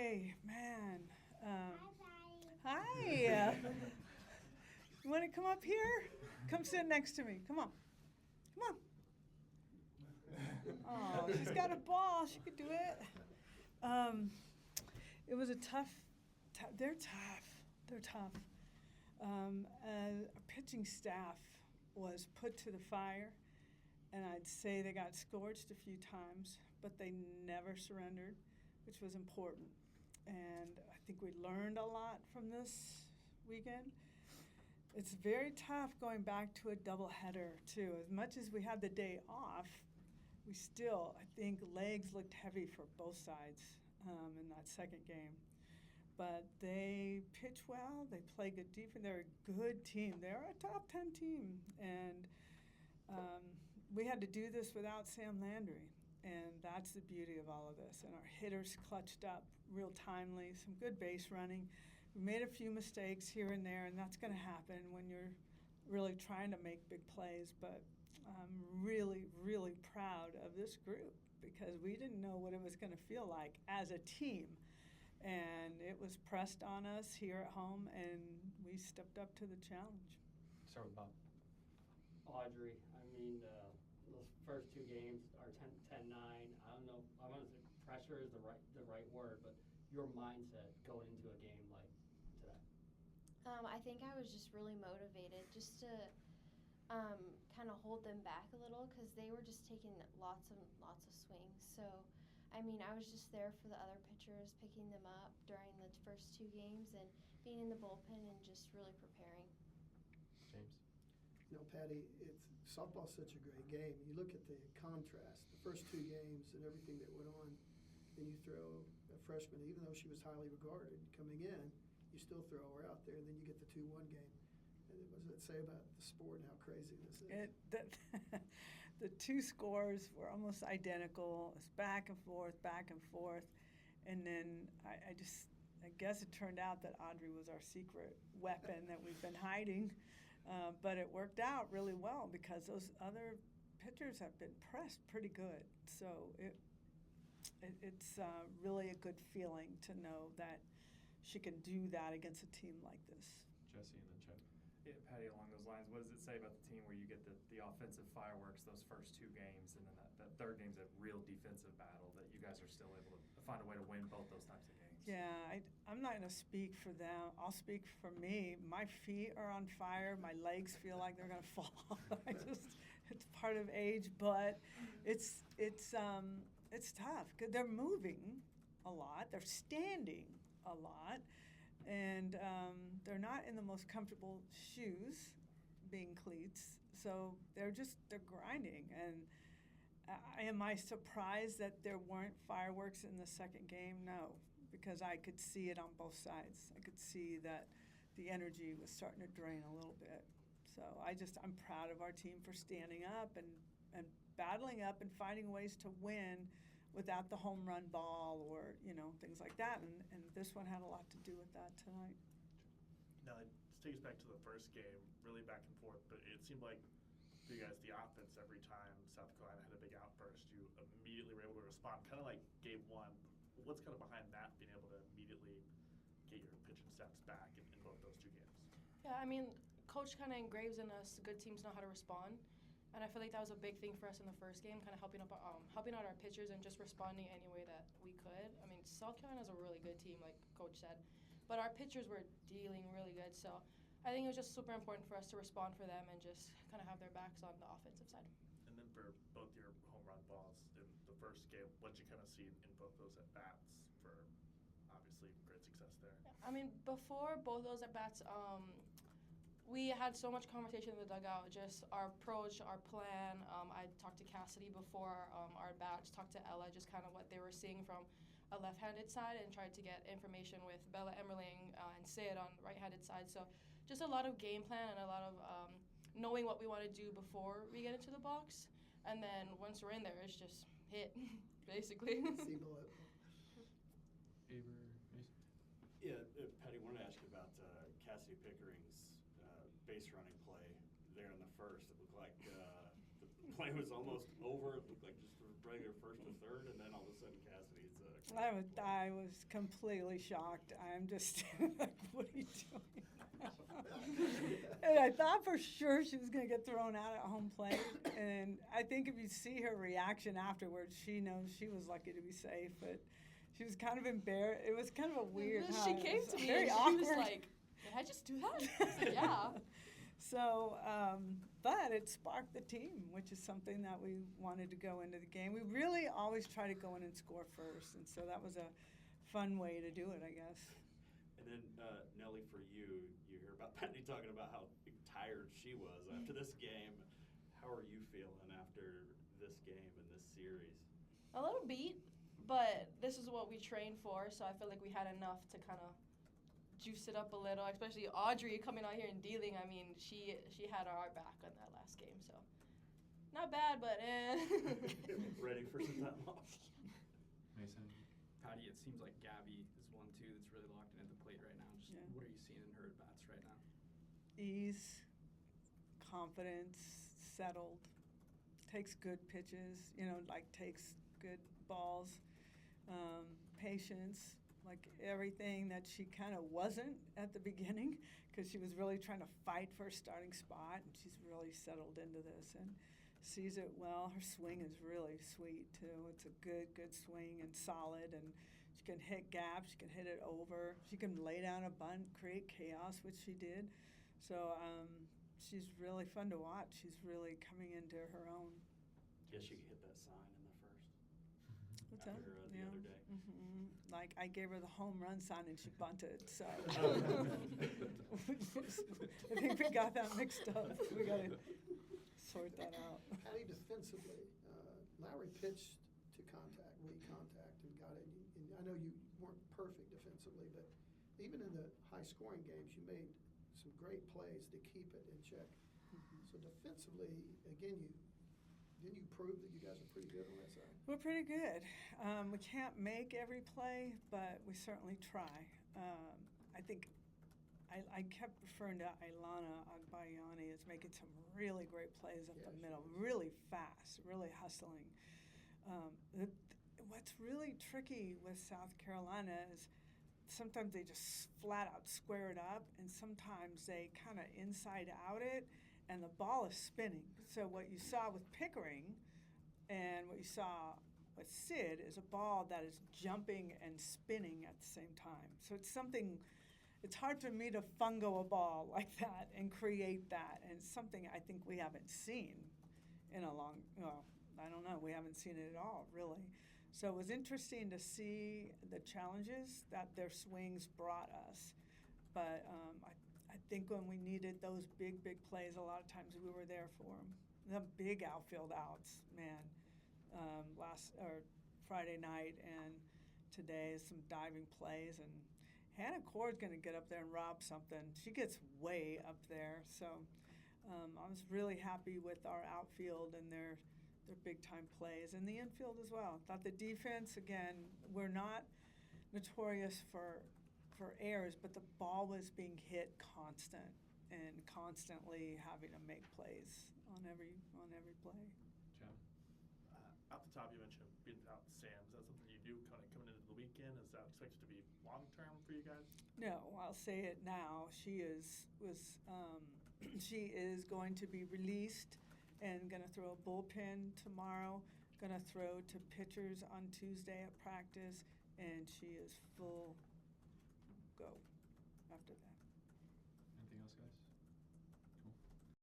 Okay, man. Hi. You want to come up here? Come sit next to me. Come on. Come on. Oh, she's got a ball. She could do it. It was a tough. They're tough. They're tough. Our pitching staff was put to the fire, and I'd say they got scorched a few times, but they never surrendered, which was important. And I think we learned a lot from this weekend. It's very tough going back to a doubleheader, too. As much as we had the day off, we still, I think, legs looked heavy for both sides in that second game. But they pitch well. They play good defense. They're a good team. They're a top 10 team. And we had to do this without Sam Landry. And that's the beauty of all of this. And our hitters clutched up real timely, some good base running. We made a few mistakes here and there, and that's going to happen when you're really trying to make big plays. But I'm really, really proud of this group because we didn't know what it was going to feel like as a team. And it was pressed on us here at home, and we stepped up to the challenge. Start with Bob. Audrey, I mean, those first two games are 10-9. I don't know. I want to say pressure is the right word, but your mindset going into a game like today. I think I was just really motivated just to kind of hold them back a little because they were just taking lots of swings. So, I mean, I was just there for the other pitchers, picking them up during the first two games and being in the bullpen and just really preparing. James? You know, Patty, softball's such a great game. You look at the contrast, the first two games and everything that went on, and you throw a freshman, even though she was highly regarded coming in, you still throw her out there, and then you get the 2-1 game. And what does it say about the sport and how crazy this is? The two scores were almost identical. It's back and forth, and then I guess it turned out that Audrey was our secret weapon that we've been hiding, but it worked out really well because those other pitchers have been pressed pretty good. So it's really a good feeling to know that she can do that against a team like this. Jesse and then Chad. Yeah, Patty, along those lines, what does it say about the team where you get the offensive fireworks those first two games, and then that third game's a real defensive battle that you guys are still able to find a way to win both those types of games? Yeah, I'm not going to speak for them. I'll speak for me. My feet are on fire. My legs feel like they're going to fall. It's part of age, but it's tough because they're moving a lot. They're standing a lot. And they're not in the most comfortable shoes, being cleats. So they're grinding. And am I surprised that there weren't fireworks in the second game? No, because I could see it on both sides. I could see that the energy was starting to drain a little bit. So I'm proud of our team for standing up and battling up and finding ways to win without the home run ball or, things like that. And this one had a lot to do with that tonight. Now, let's take us back to the first game, really back and forth, but it seemed like for you guys, the offense, every time South Carolina had a big outburst, you immediately were able to respond, kind of like game one. What's kind of behind that, being able to immediately get your pitching steps back in both those two games? Yeah, I mean, Coach kind of engraves in us good teams know how to respond. And I feel like that was a big thing for us in the first game, kind of helping out our pitchers and just responding any way that we could. I mean, South Carolina's a really good team, like Coach said, but our pitchers were dealing really good. So I think it was just super important for us to respond for them and just kind of have their backs on the offensive side. And then for both your home run balls in the first game, what did you kind of see in both those at-bats for obviously great success there? Yeah, I mean, before both those at-bats, we had so much conversation in the dugout, just our approach, our plan. I talked to Cassidy before our bats, talked to Ella, just kind of what they were seeing from a left-handed side and tried to get information with Bella Emmerling and Sid on right-handed side. So just a lot of game plan and a lot of knowing what we want to do before we get into the box. And then once we're in there, it's just hit, basically. Aber, Mason? Yeah, Patty, I wanted to ask you about Cassidy Pickering's base running play there in the first. It looked like the play was almost over. It looked like just a regular first to third, and then all of a sudden Cassidy's I was completely shocked. I'm just like, what are you doing? And I thought for sure she was going to get thrown out at home plate. And I think if you see her reaction afterwards, she knows she was lucky to be safe. But she was kind of embarrassed. It was kind of a weird. She huh? came It was to me very and awkward. she was like, "Did I just do that?" I was like, "Yeah." So, but it sparked the team, which is something that we wanted to go into the game. We really always try to go in and score first, and so that was a fun way to do it, I guess. And then, Nelly, for you, you hear about Penny talking about how tired she was after this game. How are you feeling after this game and this series? A little beat, but this is what we trained for, so I feel like we had enough to kind of juice it up a little, especially Audrey coming out here and dealing. I mean, she had our back on that last game, so not bad, but Ready for some time off. Mason. Patty, it seems like Gabby is one too that's really locked in at the plate right now. Just Yeah. what are you seeing in her at bats right now? Ease, confidence, settled, takes good pitches, takes good balls, patience, like everything that she kind of wasn't at the beginning, because she was really trying to fight for a starting spot, and she's really settled into this and sees it well. Her swing is really sweet too. It's a good swing and solid, and she can hit gaps, she can hit it over, she can lay down a bunt, create chaos, which she did. So she's really fun to watch. She's really coming into her own. Guess you could hit that sign in the first. What's after, that? the other day. Mm-hmm. Like I gave her the home run sign and she bunted. So I think we got that mixed up. We got to sort that out. Patty, defensively, Lowry pitched to contact, weak contact, and got it. And I know you weren't perfect defensively, but even in the high-scoring games, you made some great plays to keep it in check. So defensively, again, didn't you prove that you guys are pretty good on that side? We're pretty good. We can't make every play, but we certainly try. I think I kept referring to Ilana Agbayani as making some really great plays up the middle, really fast, really hustling. What's really tricky with South Carolina is sometimes they just flat out square it up, and sometimes they kind of inside out it, and the ball is spinning. So what you saw with Pickering and what you saw with Sid is a ball that is jumping and spinning at the same time. So it's hard for me to fungo a ball like that and create that, and it's something I think we haven't seen in a long, I don't know, we haven't seen it at all, really. So it was interesting to see the challenges that their swings brought us. But I think when we needed those big plays, a lot of times we were there for them. The big outfield outs, man, Friday night and today, some diving plays. And Hannah Core's going to get up there and rob something. She gets way up there. So I was really happy with our outfield and their big-time plays, and the infield as well. Thought the defense, again, we're not notorious for errors, but the ball was being hit constant and constantly having to make plays on every play. Jim. Off the top, you mentioned being without Sam. Is that something you do kind of coming into the weekend? Is that expected to be long-term for you guys? No, I'll say it now. She is going to be released and going to throw a bullpen tomorrow, going to throw to pitchers on Tuesday at practice, and she is full go after that.